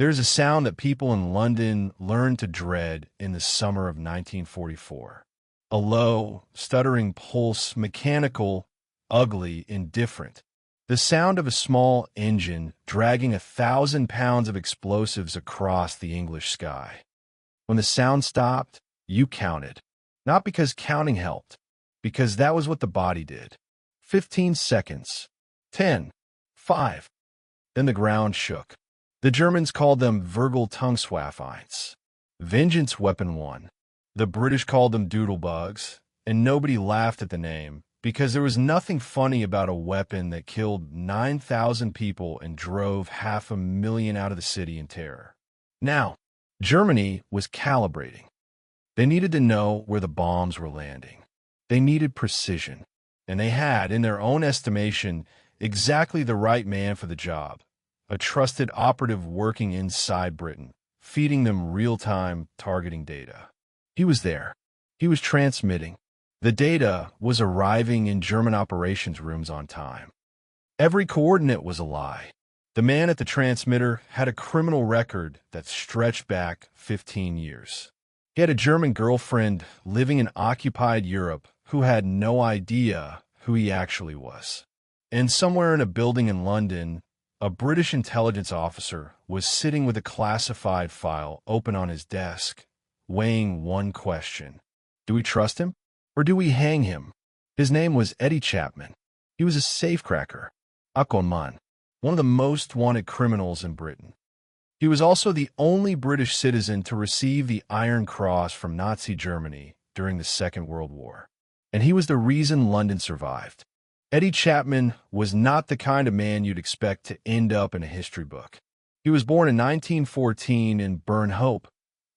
There's a sound that people in London learned to dread in the summer of 1944. A low, stuttering pulse, mechanical, ugly, indifferent. The sound of a small engine dragging 1,000 pounds of explosives across the English sky. When the sound stopped, you counted. Not because counting helped, because that was what the body did. 15 seconds. 10. 5. Then the ground shook. The Germans called them Vergeltungswaffen. Vengeance Weapon 1. The British called them doodlebugs, and nobody laughed at the name, because there was nothing funny about a weapon that killed 9,000 people and drove 500,000 out of the city in terror. Now, Germany was calibrating. They needed to know where the bombs were landing. They needed precision, and they had, in their own estimation, exactly the right man for the job. A trusted operative working inside Britain, feeding them real-time targeting data. He was there. He was transmitting. The data was arriving in German operations rooms on time. Every coordinate was a lie. The man at the transmitter had a criminal record that stretched back 15 years. He had a German girlfriend living in occupied Europe who had no idea who he actually was. And somewhere in a building in London, a British intelligence officer was sitting with a classified file open on his desk, weighing one question. Do we trust him, or do we hang him? His name was Eddie Chapman. He was a safecracker, one of the most wanted criminals in Britain. He was also the only British citizen to receive the Iron Cross from Nazi Germany during the Second World War. And he was the reason London survived. Eddie Chapman was not the kind of man you'd expect to end up in a history book. He was born in 1914 in Burnhope,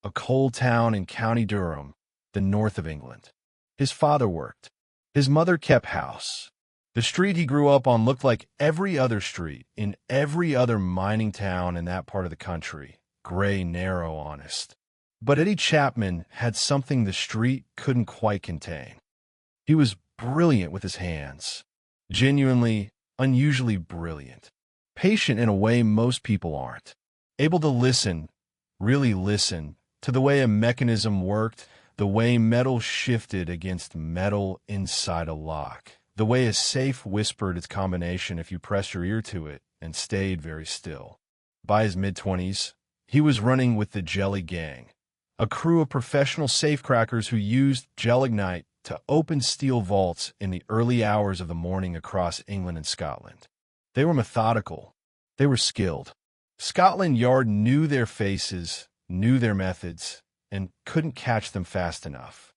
a coal town in County Durham, the north of England. His father worked. His mother kept house. The street he grew up on looked like every other street in every other mining town in that part of the country. Gray, narrow, honest. But Eddie Chapman had something the street couldn't quite contain. He was brilliant with his hands. Genuinely, unusually brilliant. Patient in a way most people aren't. Able to listen, really listen, to the way a mechanism worked, the way metal shifted against metal inside a lock, the way a safe whispered its combination if you pressed your ear to it and stayed very still. By his mid-20s, he was running with the Jelly Gang, a crew of professional safecrackers who used gelignite to open steel vaults in the early hours of the morning across England and Scotland. They were methodical. They were skilled. Scotland Yard knew their faces, knew their methods, and couldn't catch them fast enough.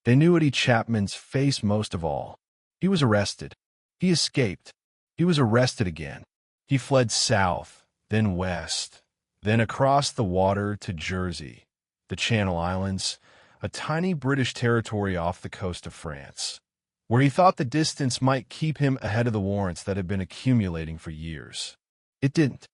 They knew Eddie Chapman's face most of all. He was arrested. He escaped. He was arrested again. He fled south, then west, then across the water to Jersey, the Channel Islands, a tiny British territory off the coast of France, where he thought the distance might keep him ahead of the warrants that had been accumulating for years. It didn't.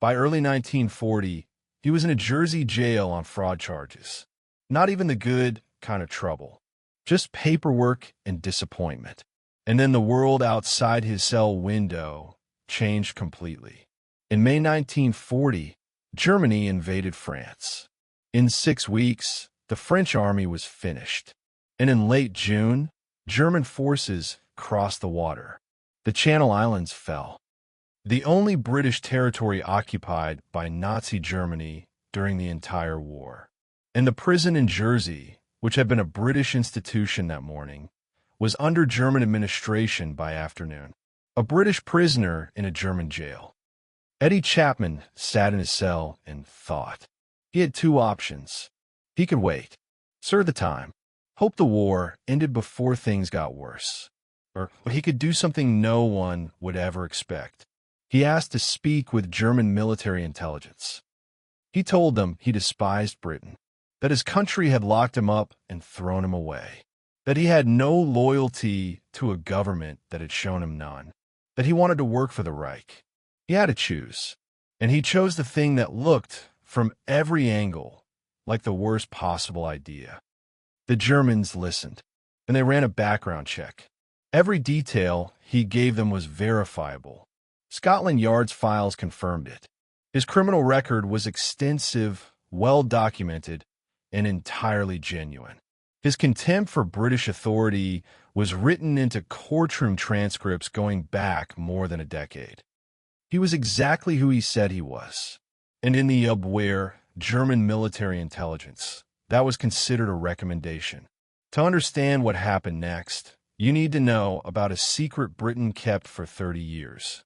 By early 1940, he was in a Jersey jail on fraud charges. Not even the good kind of trouble. Just paperwork and disappointment. And then the world outside his cell window changed completely. In May 1940, Germany invaded France. In 6 weeks, the French army was finished, and in late June, German forces crossed the water. The Channel Islands fell. The only British territory occupied by Nazi Germany during the entire war. And the prison in Jersey, which had been a British institution that morning, was under German administration by afternoon. A British prisoner in a German jail. Eddie Chapman sat in his cell and thought. He had 2 options. He could wait, serve the time, hope the war ended before things got worse. Or he could do something no one would ever expect. He asked to speak with German military intelligence. He told them he despised Britain, that his country had locked him up and thrown him away, that he had no loyalty to a government that had shown him none, that he wanted to work for the Reich. He had to choose, and he chose the thing that looked, from every angle, like the worst possible idea. The Germans listened, and they ran a background check. Every detail he gave them was verifiable. Scotland Yard's files confirmed it. His criminal record was extensive, well-documented, and entirely genuine. His contempt for British authority was written into courtroom transcripts going back more than a decade. He was exactly who he said he was. And in the Abwehr, German military intelligence, that was considered a recommendation. To understand what happened next, you need to know about a secret Britain kept for 30 years.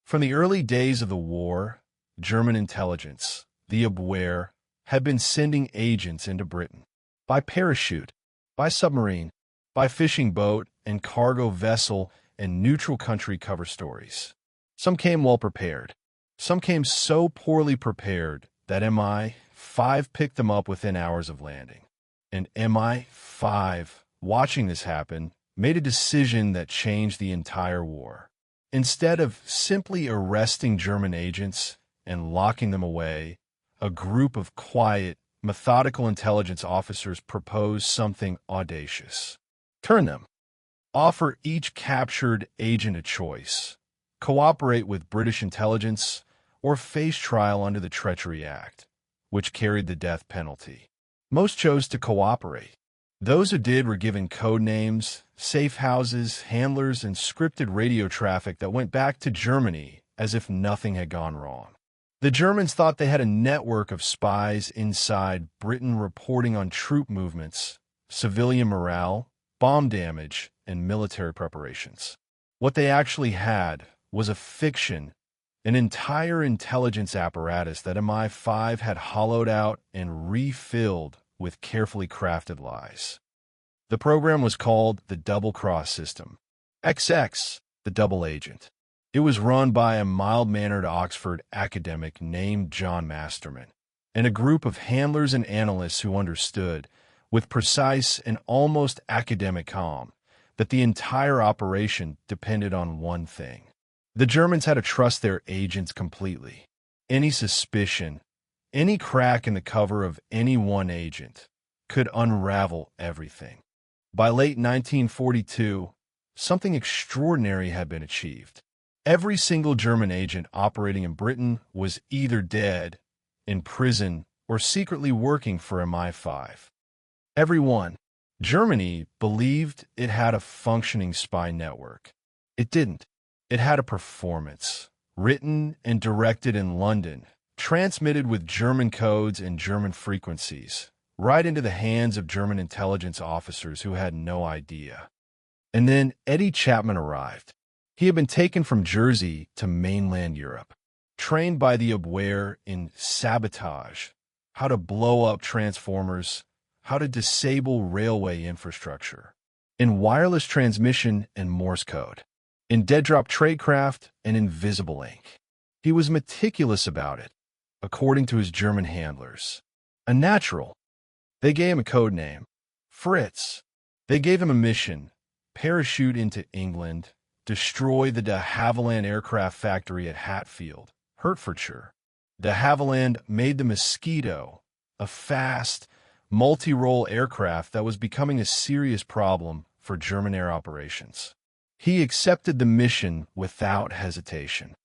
From the early days of the war, German intelligence, the Abwehr, had been sending agents into Britain by parachute, by submarine, by fishing boat and cargo vessel and neutral country cover stories. Some came well prepared. Some came so poorly prepared that MI5 picked them up within hours of landing. And MI5, watching this happen, made a decision that changed the entire war. Instead of simply arresting German agents and locking them away, a group of quiet, methodical intelligence officers proposed something audacious. Turn them. Offer each captured agent a choice. Cooperate with British intelligence or face trial under the Treachery Act, which carried the death penalty. Most chose to cooperate. Those who did were given code names, safe houses, handlers, and scripted radio traffic that went back to Germany as if nothing had gone wrong. The Germans thought they had a network of spies inside Britain reporting on troop movements, civilian morale, bomb damage, and military preparations. What they actually had was a fiction, an entire intelligence apparatus that MI5 had hollowed out and refilled with carefully crafted lies. The program was called the Double Cross System, XX, the double agent. It was run by a mild-mannered Oxford academic named John Masterman, and a group of handlers and analysts who understood, with precise and almost academic calm, that the entire operation depended on one thing. The Germans had to trust their agents completely. Any suspicion, any crack in the cover of any one agent could unravel everything. By late 1942, something extraordinary had been achieved. Every single German agent operating in Britain was either dead, in prison, or secretly working for MI5. Every one. Germany believed it had a functioning spy network. It didn't. It had a performance, written and directed in London, transmitted with German codes and German frequencies, right into the hands of German intelligence officers who had no idea. And then Eddie Chapman arrived. He had been taken from Jersey to mainland Europe, trained by the Abwehr in sabotage, how to blow up transformers, how to disable railway infrastructure, in wireless transmission and Morse code, in dead-drop tradecraft and invisible ink. He was meticulous about it, according to his German handlers. A natural. They gave him a code name, Fritz. They gave him a mission, parachute into England, destroy the de Havilland aircraft factory at Hatfield, Hertfordshire. De Havilland made the Mosquito, a fast, multi-role aircraft that was becoming a serious problem for German air operations. He accepted the mission without hesitation.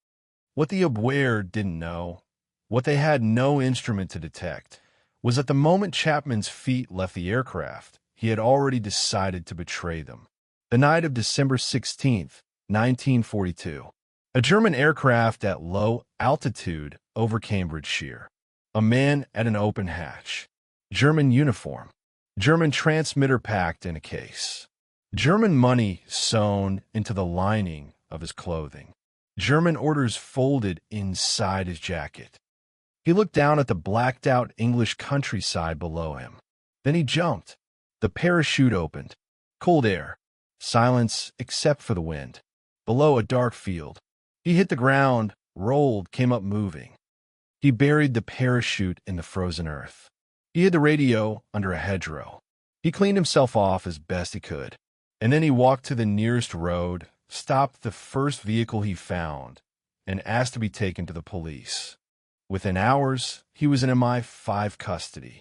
What the Abwehr didn't know, what they had no instrument to detect, was that the moment Chapman's feet left the aircraft, he had already decided to betray them. The night of December 16th, 1942, a German aircraft at low altitude over Cambridgeshire. A man at an open hatch. German uniform. German transmitter packed in a case. German money sewn into the lining of his clothing. German orders folded inside his jacket. He looked down at the blacked-out English countryside below him. Then he jumped. The parachute opened. Cold air. Silence except for the wind. Below, a dark field. He hit the ground, rolled, came up moving. He buried the parachute in the frozen earth. He hid the radio under a hedgerow. He cleaned himself off as best he could. And then he walked to the nearest road, stopped the first vehicle he found, and asked to be taken to the police. Within hours, he was in MI5 custody.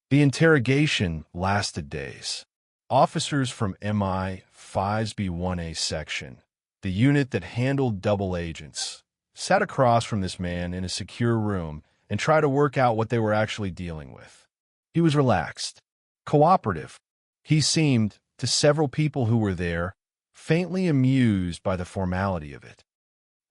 The interrogation lasted days. Officers from MI5's B1A section, the unit that handled double agents, sat across from this man in a secure room and tried to work out what they were actually dealing with. He was relaxed, cooperative. He seemed, to several people who were there, faintly amused by the formality of it.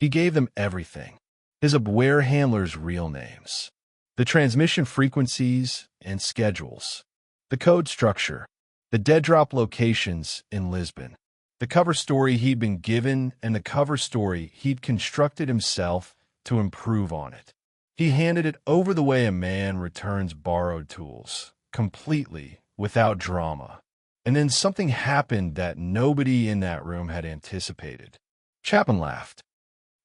He gave them everything: his Abwehr handlers' real names, the transmission frequencies and schedules, the code structure, the dead drop locations in Lisbon, the cover story he'd been given, and the cover story he'd constructed himself to improve on it. He handed it over the way a man returns borrowed tools, completely without drama. And then something happened that nobody in that room had anticipated. Chapman laughed.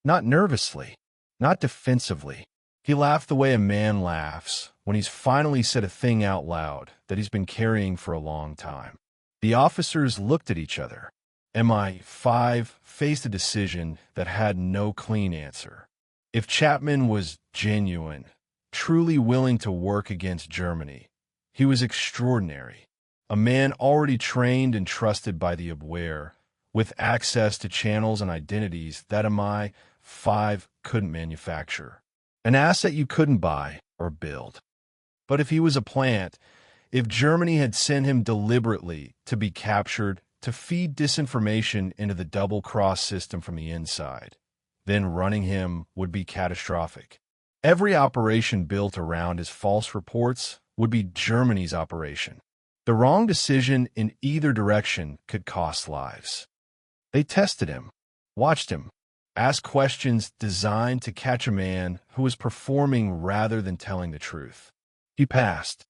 Not nervously, not defensively. He laughed the way a man laughs when he's finally said a thing out loud that he's been carrying for a long time. The officers looked at each other. MI5 faced a decision that had no clean answer. If Chapman was genuine, truly willing to work against Germany, he was extraordinary. A man already trained and trusted by the Abwehr, with access to channels and identities that MI5 couldn't manufacture. An asset you couldn't buy or build. But if he was a plant, if Germany had sent him deliberately to be captured, to feed disinformation into the double-cross system from the inside, then running him would be catastrophic. Every operation built around his false reports would be Germany's operation. The wrong decision in either direction could cost lives. They tested him, watched him, asked questions designed to catch a man who was performing rather than telling the truth. He passed.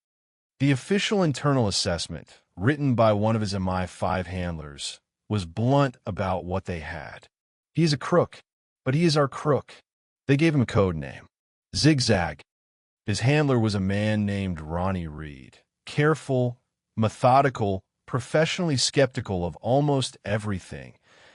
The official internal assessment, written by one of his MI5 handlers, was blunt about what they had. He is a crook, but he is our crook. They gave him a code name: Zigzag. His handler was a man named Ronnie Reed, careful, methodical, professionally skeptical of almost everything,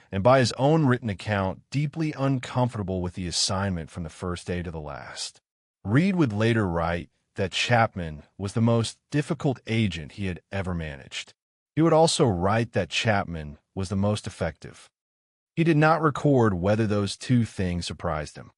and by his own written account, deeply uncomfortable with the assignment from the first day to the last. Reed would later write that Chapman was the most difficult agent he had ever managed. He would also write that Chapman was the most effective. He did not record whether those two things surprised him.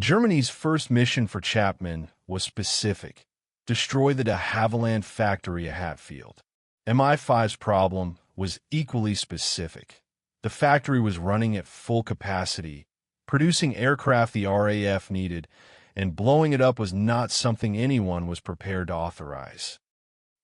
Germany's first mission for Chapman was specific: destroy the de Havilland factory at Hatfield. MI5's problem was equally specific. The factory was running at full capacity, producing aircraft the RAF needed, and blowing it up was not something anyone was prepared to authorize.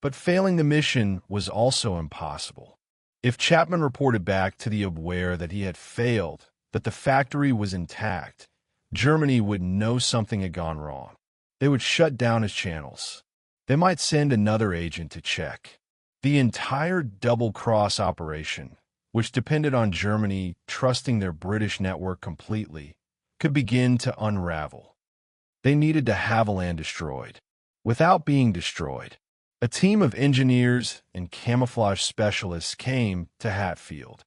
But failing the mission was also impossible. If Chapman reported back to the Abwehr that he had failed, that the factory was intact, Germany would know something had gone wrong. They would shut down his channels. They might send another agent to check. The entire double-cross operation, which depended on Germany trusting their British network completely, could begin to unravel. They needed de Havilland destroyed. Without being destroyed, a team of engineers and camouflage specialists came to Hatfield.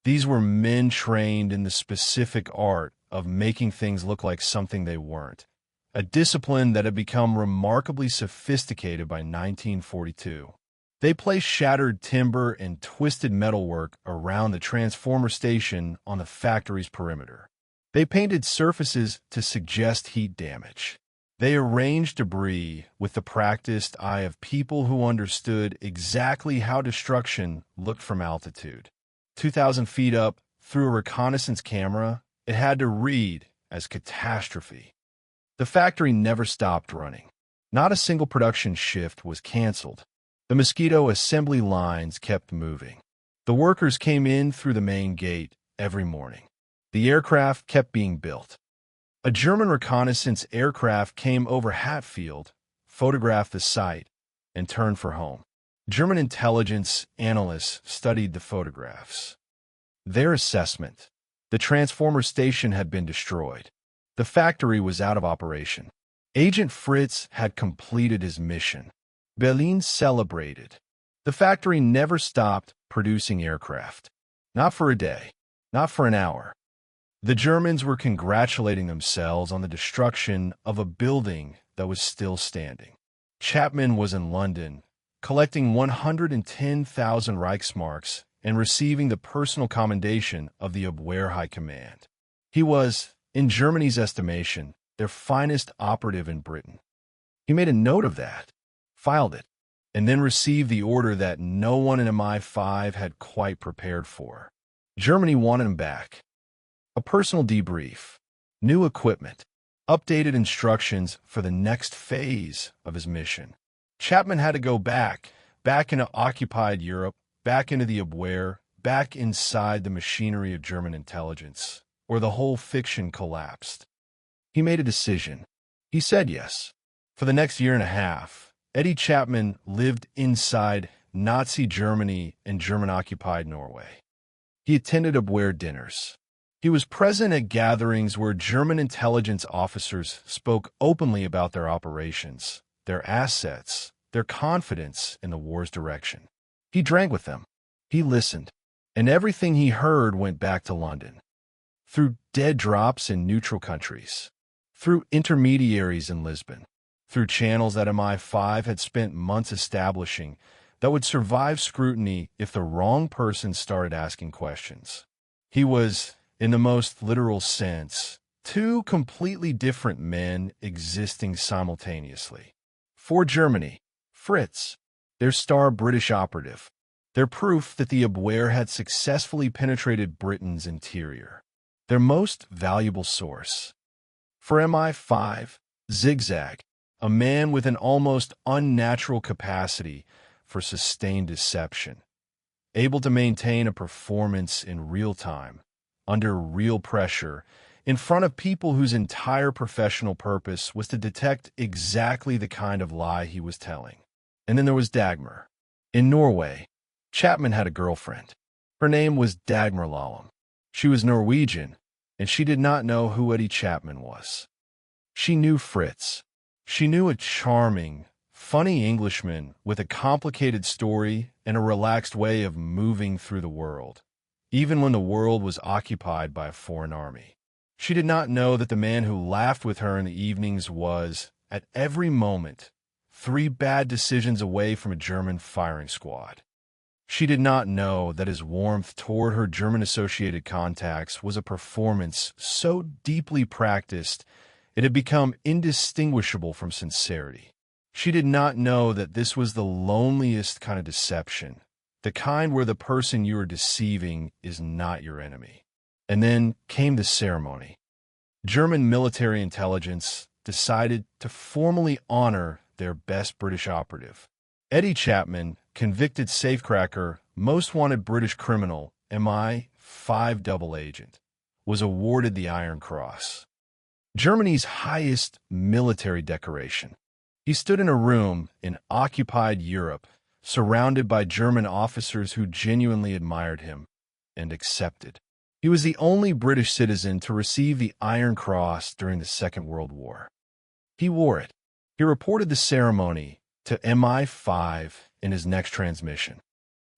These were men trained in the specific art of making things look like something they weren't, a discipline that had become remarkably sophisticated by 1942. They placed shattered timber and twisted metalwork around the transformer station on the factory's perimeter. They painted surfaces to suggest heat damage. They arranged debris with the practiced eye of people who understood exactly how destruction looked from altitude. 2,000 feet up, through a reconnaissance camera, it had to read as catastrophe. The factory never stopped running. Not a single production shift was canceled. The mosquito assembly lines kept moving. The workers came in through the main gate every morning. The aircraft kept being built. A German reconnaissance aircraft came over Hatfield, photographed the site, and turned for home. German intelligence analysts studied the photographs. Their assessment: the transformer station had been destroyed. The factory was out of operation. Agent Fritz had completed his mission. Berlin celebrated. The factory never stopped producing aircraft. Not for a day. Not for an hour. The Germans were congratulating themselves on the destruction of a building that was still standing. Chapman was in London, collecting 110,000 Reichsmarks and receiving the personal commendation of the Abwehr High Command. He was, in Germany's estimation, their finest operative in Britain. He made a note of that, filed it, and then received the order that no one in MI5 had quite prepared for. Germany wanted him back. A personal debrief, new equipment, updated instructions for the next phase of his mission. Chapman had to go back into occupied Europe, back into the Abwehr, back inside the machinery of German intelligence, or the whole fiction collapsed. He made a decision. He said yes. For the next year and a half, Eddie Chapman lived inside Nazi Germany and German-occupied Norway. He attended Abwehr dinners. He was present at gatherings where German intelligence officers spoke openly about their operations, their assets, their confidence in the war's direction. He drank with them. He listened. And everything he heard went back to London. Through dead drops in neutral countries. Through intermediaries in Lisbon. Through channels that MI5 had spent months establishing that would survive scrutiny if the wrong person started asking questions. He was, in the most literal sense, two completely different men existing simultaneously. For Germany, Fritz, their star British operative, their proof that the Abwehr had successfully penetrated Britain's interior, their most valuable source. For MI5, Zigzag, a man with an almost unnatural capacity for sustained deception, able to maintain a performance in real time, under real pressure, in front of people whose entire professional purpose was to detect exactly the kind of lie he was telling. And then there was Dagmar. In Norway, Chapman had a girlfriend. Her name was Dagmar Lallam. She was Norwegian, and she did not know who Eddie Chapman was. She knew Fritz. She knew a charming, funny Englishman with a complicated story and a relaxed way of moving through the world, even when the world was occupied by a foreign army. She did not know that the man who laughed with her in the evenings was, at every moment, 3 bad decisions away from a German firing squad. She did not know that his warmth toward her German-associated contacts was a performance so deeply practiced it had become indistinguishable from sincerity. She did not know that this was the loneliest kind of deception, the kind where the person you are deceiving is not your enemy. And then came the ceremony. German military intelligence decided to formally honor their best British operative. Eddie Chapman, convicted safecracker, most wanted British criminal, MI5 double agent, was awarded the Iron Cross, Germany's highest military decoration. He stood in a room in occupied Europe, surrounded by German officers who genuinely admired him and accepted. He was the only British citizen to receive the Iron Cross during the Second World War. He wore it. He reported the ceremony to MI5 in his next transmission.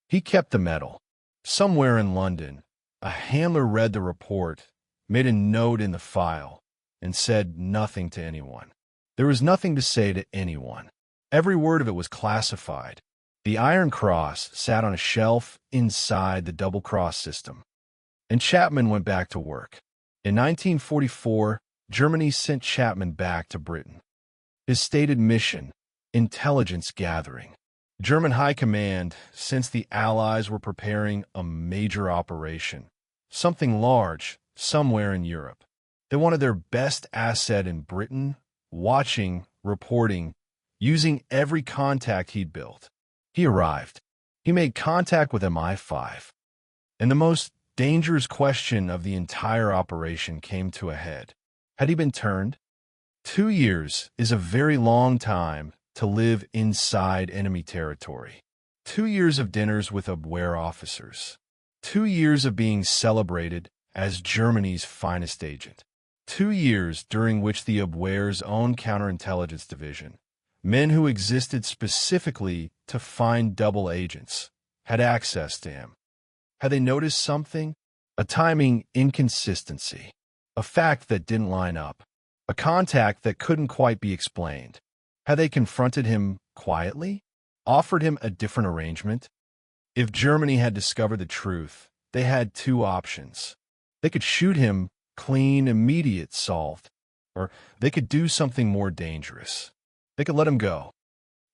He kept the medal. Somewhere in London, a handler read the report, made a note in the file, and said nothing to anyone. There was nothing to say to anyone. Every word of it was classified. The Iron Cross sat on a shelf inside the double cross system. And Chapman went back to work. In 1944, Germany sent Chapman back to Britain. His stated mission, intelligence gathering. German High Command, since the Allies were preparing a major operation, something large, somewhere in Europe. They wanted their best asset in Britain, watching, reporting, using every contact he'd built. He arrived. He made contact with MI5. And the most dangerous question of the entire operation came to a head. Had he been turned? 2 years is a very long time to live inside enemy territory. 2 years of dinners with Abwehr officers. 2 years of being celebrated as Germany's finest agent. 2 years during which the Abwehr's own counterintelligence division, men who existed specifically to find double agents, had access to him. Had they noticed something? A timing inconsistency. A fact that didn't line up. A contact that couldn't quite be explained. Had they confronted him quietly? Offered him a different arrangement? If Germany had discovered the truth, they had 2 options. They could shoot him clean, immediate, solved. Or they could do something more dangerous. They could let him go.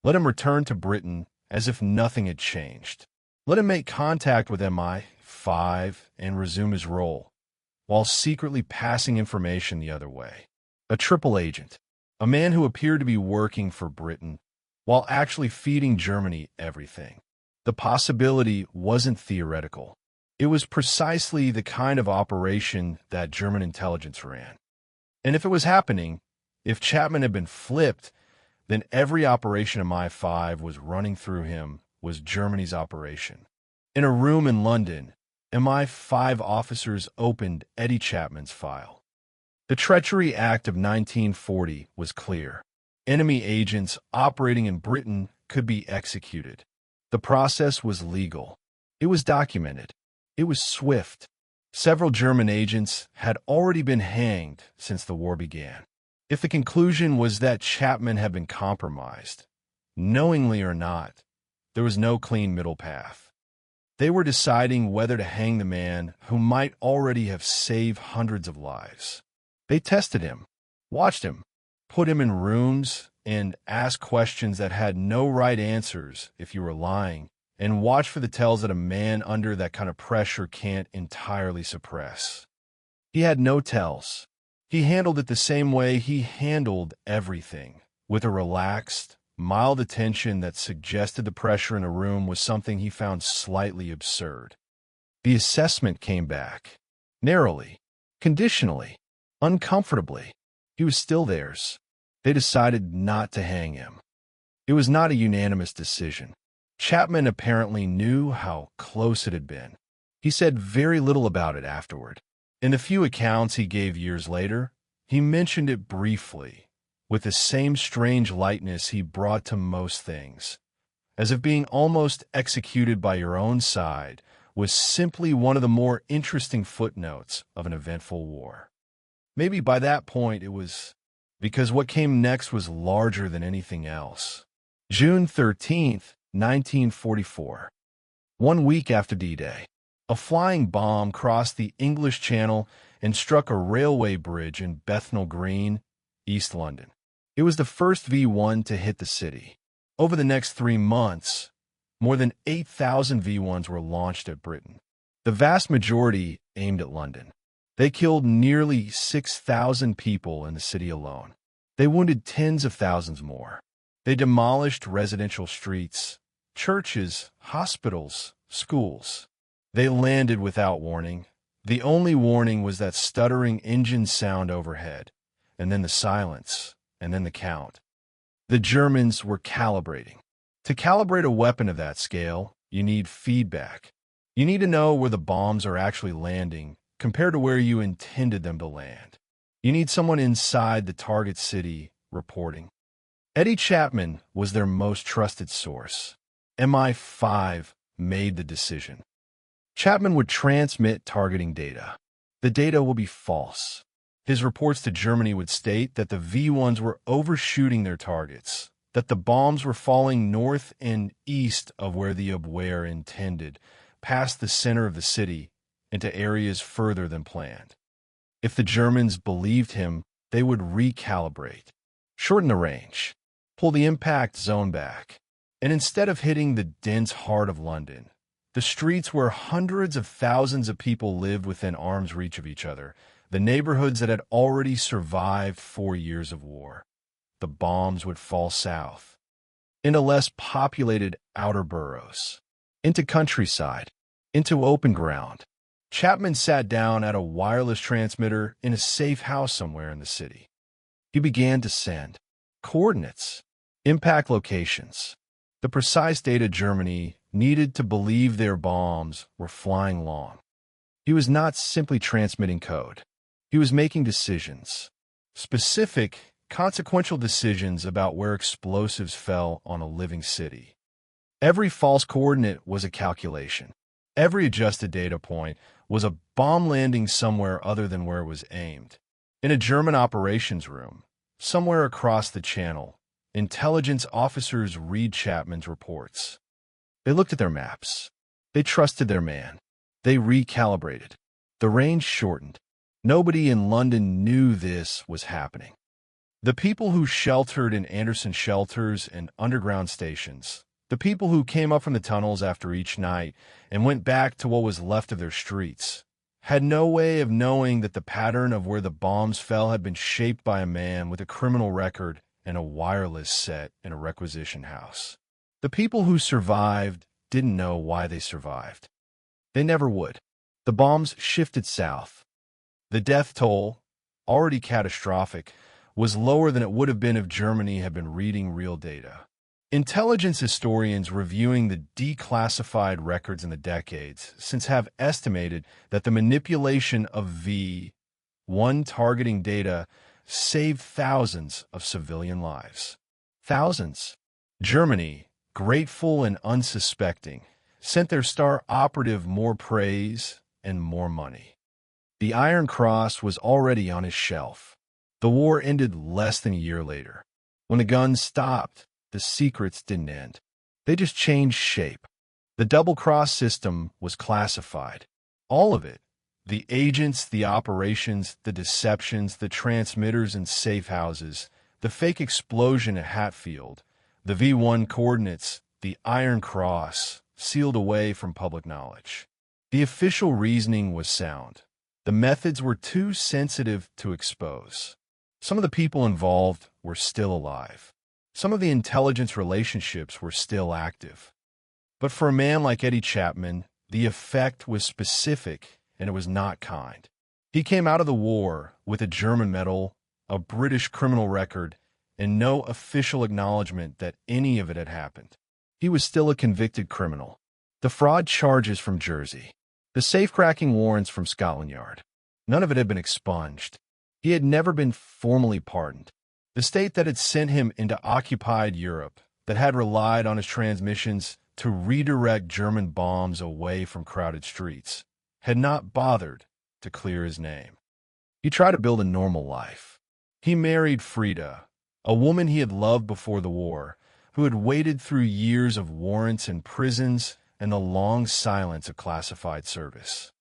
Let him return to Britain as if nothing had changed. Let him make contact with MI5 and resume his role, while secretly passing information the other way. A triple agent, a man who appeared to be working for Britain, while actually feeding Germany everything. The possibility wasn't theoretical. It was precisely the kind of operation that German intelligence ran. And if it was happening, if Chapman had been flipped, then every operation MI5 was running through him was Germany's operation. In a room in London, MI5 officers opened Eddie Chapman's file. The Treachery Act of 1940 was clear. Enemy agents operating in Britain could be executed. The process was legal. It was documented. It was swift. Several German agents had already been hanged since the war began. If the conclusion was that Chapman had been compromised, knowingly or not, there was no clean middle path. They were deciding whether to hang the man who might already have saved hundreds of lives. They tested him, watched him, put him in rooms, and asked questions that had no right answers if you were lying, and watched for the tells that a man under that kind of pressure can't entirely suppress. He had no tells. He handled it the same way he handled everything, with a relaxed, mild attention that suggested the pressure in a room was something he found slightly absurd. The assessment came back. Narrowly, conditionally, uncomfortably. He was still theirs. They decided not to hang him. It was not a unanimous decision. Chapman apparently knew how close it had been. He said very little about it afterward. In the few accounts he gave years later, he mentioned it briefly, with the same strange lightness he brought to most things, as if being almost executed by your own side was simply one of the more interesting footnotes of an eventful war. Maybe by that point it was because what came next was larger than anything else. June 13th, 1944. 1 week after D-Day. A flying bomb crossed the English Channel and struck a railway bridge in Bethnal Green, East London. It was the first V-1 to hit the city. Over the next 3 months, more than 8,000 V-1s were launched at Britain. The vast majority aimed at London. They killed nearly 6,000 people in the city alone. They wounded tens of thousands more. They demolished residential streets, churches, hospitals, schools. They landed without warning. The only warning was that stuttering engine sound overhead, and then the silence, and then the count. The Germans were calibrating. To calibrate a weapon of that scale, you need feedback. You need to know where the bombs are actually landing compared to where you intended them to land. You need someone inside the target city reporting. Eddie Chapman was their most trusted source. MI5 made the decision. Chapman would transmit targeting data. The data will be false. His reports to Germany would state that the V-1s were overshooting their targets, that the bombs were falling north and east of where the Abwehr intended, past the center of the city, into areas further than planned. If the Germans believed him, they would recalibrate, shorten the range, pull the impact zone back, and instead of hitting the dense heart of London, the streets where hundreds of thousands of people lived within arm's reach of each other, the neighborhoods that had already survived 4 years of war, the bombs would fall south, into less populated outer boroughs, into countryside, into open ground. Chapman sat down at a wireless transmitter in a safe house somewhere in the city. He began to send coordinates, impact locations, the precise data Germany needed to believe their bombs were flying long. He was not simply transmitting code. He was making decisions, specific, consequential decisions about where explosives fell on a living city. Every false coordinate was a calculation. Every adjusted data point was a bomb landing somewhere other than where it was aimed. In a German operations room, somewhere across the channel, intelligence officers read Chapman's reports. They looked at their maps. They trusted their man. They recalibrated. The range shortened. Nobody in London knew this was happening. The people who sheltered in Anderson shelters and underground stations, the people who came up from the tunnels after each night and went back to what was left of their streets, had no way of knowing that the pattern of where the bombs fell had been shaped by a man with a criminal record and a wireless set in a requisition house. The people who survived didn't know why they survived. They never would. The bombs shifted south. The death toll, already catastrophic, was lower than it would have been if Germany had been reading real data. Intelligence historians reviewing the declassified records in the decades since have estimated that the manipulation of V1 targeting data saved thousands of civilian lives. Thousands. Germany, grateful and unsuspecting, sent their star operative more praise and more money. The Iron Cross was already on his shelf. The war ended less than a year later. When the guns stopped, the secrets didn't end. They just changed shape. The double-cross system was classified. All of it. The agents, the operations, the deceptions, the transmitters and safe houses, the fake explosion at Hatfield, the V1 coordinates, the Iron Cross, sealed away from public knowledge. The official reasoning was sound. The methods were too sensitive to expose. Some of the people involved were still alive. Some of the intelligence relationships were still active. But for a man like Eddie Chapman, the effect was specific and it was not kind. He came out of the war with a German medal, a British criminal record, and no official acknowledgement that any of it had happened. He was still a convicted criminal. The fraud charges from Jersey, the safecracking warrants from Scotland Yard, none of it had been expunged. He had never been formally pardoned. The state that had sent him into occupied Europe, that had relied on his transmissions to redirect German bombs away from crowded streets, had not bothered to clear his name. He tried to build a normal life. He married Frida, a woman he had loved before the war, who had waited through years of warrants and prisons and the long silence of classified service.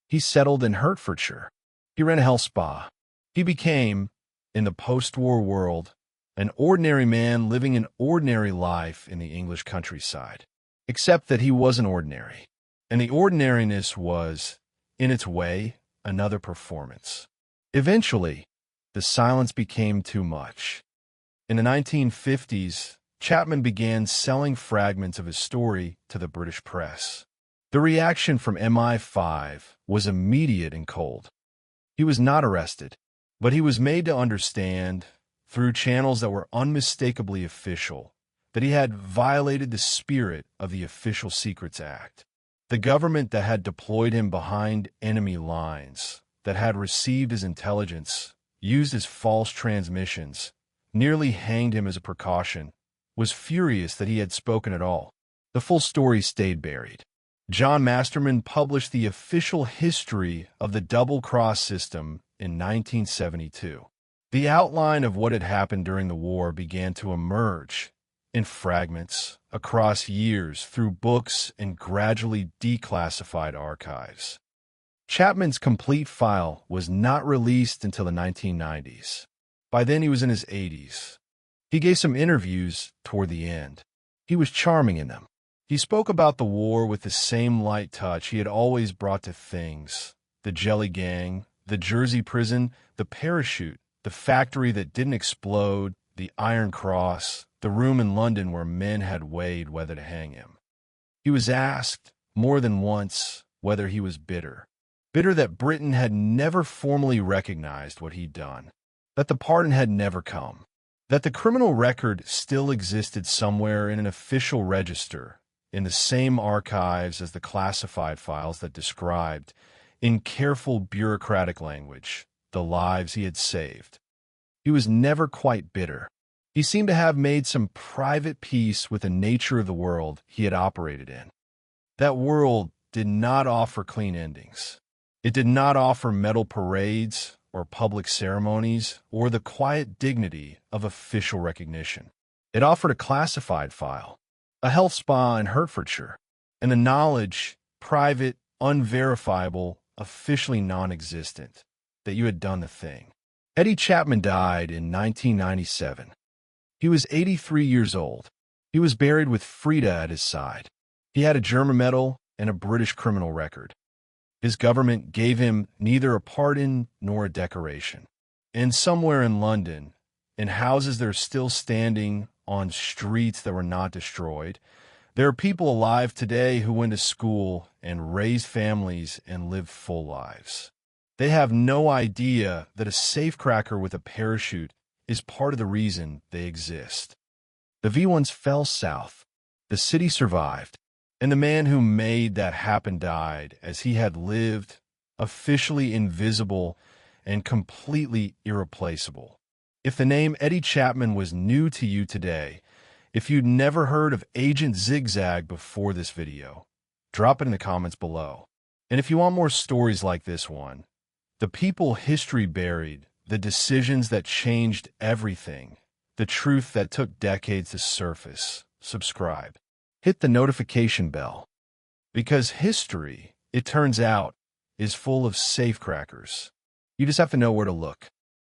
He settled in Hertfordshire. He ran a health spa. He became, in the post-war world, an ordinary man living an ordinary life in the English countryside, except that he wasn't ordinary, and the ordinariness was, in its way, another performance. Eventually, the silence became too much. In the 1950s, Chapman began selling fragments of his story to the British press. The reaction from MI5 was immediate and cold. He was not arrested, but he was made to understand, through channels that were unmistakably official, that he had violated the spirit of the Official Secrets Act. The government that had deployed him behind enemy lines, that had received his intelligence, used his false transmissions, nearly hanged him as a precaution, was furious that he had spoken at all. The full story stayed buried. John Masterman published the official history of the double-cross system in 1972. The outline of what had happened during the war began to emerge in fragments across years through books and gradually declassified archives. Chapman's complete file was not released until the 1990s. By then he was in his 80s. He gave some interviews toward the end. He was charming in them. He spoke about the war with the same light touch he had always brought to things: the jelly gang, the Jersey prison, the parachute, the factory that didn't explode, the Iron Cross, the room in London where men had weighed whether to hang him. He was asked, more than once, whether he was bitter. Bitter that Britain had never formally recognized what he'd done, that the pardon had never come, that the criminal record still existed somewhere in an official register, in the same archives as the classified files that described, in careful bureaucratic language, the lives he had saved. He was never quite bitter. He seemed to have made some private peace with the nature of the world he had operated in. That world did not offer clean endings. It did not offer medal parades or public ceremonies or the quiet dignity of official recognition. It offered a classified file, a health spa in Hertfordshire, and the knowledge, private, unverifiable, officially non-existent, that you had done the thing. Eddie Chapman died in 1997. He was 83 years old. He was buried with Frida at his side. He had a German medal and a British criminal record. His government gave him neither a pardon nor a decoration. And somewhere in London, in houses that are still standing on streets that were not destroyed, there are people alive today who went to school and raised families and lived full lives. They have no idea that a safecracker with a parachute is part of the reason they exist. The V1s fell south, the city survived, and the man who made that happen died as he had lived, officially invisible and completely irreplaceable. If the name Eddie Chapman was new to you today, if you'd never heard of Agent Zigzag before this video, drop it in the comments below. And if you want more stories like this one, the people history buried, the decisions that changed everything, the truth that took decades to surface, subscribe. Hit the notification bell. Because history, it turns out, is full of safecrackers. You just have to know where to look.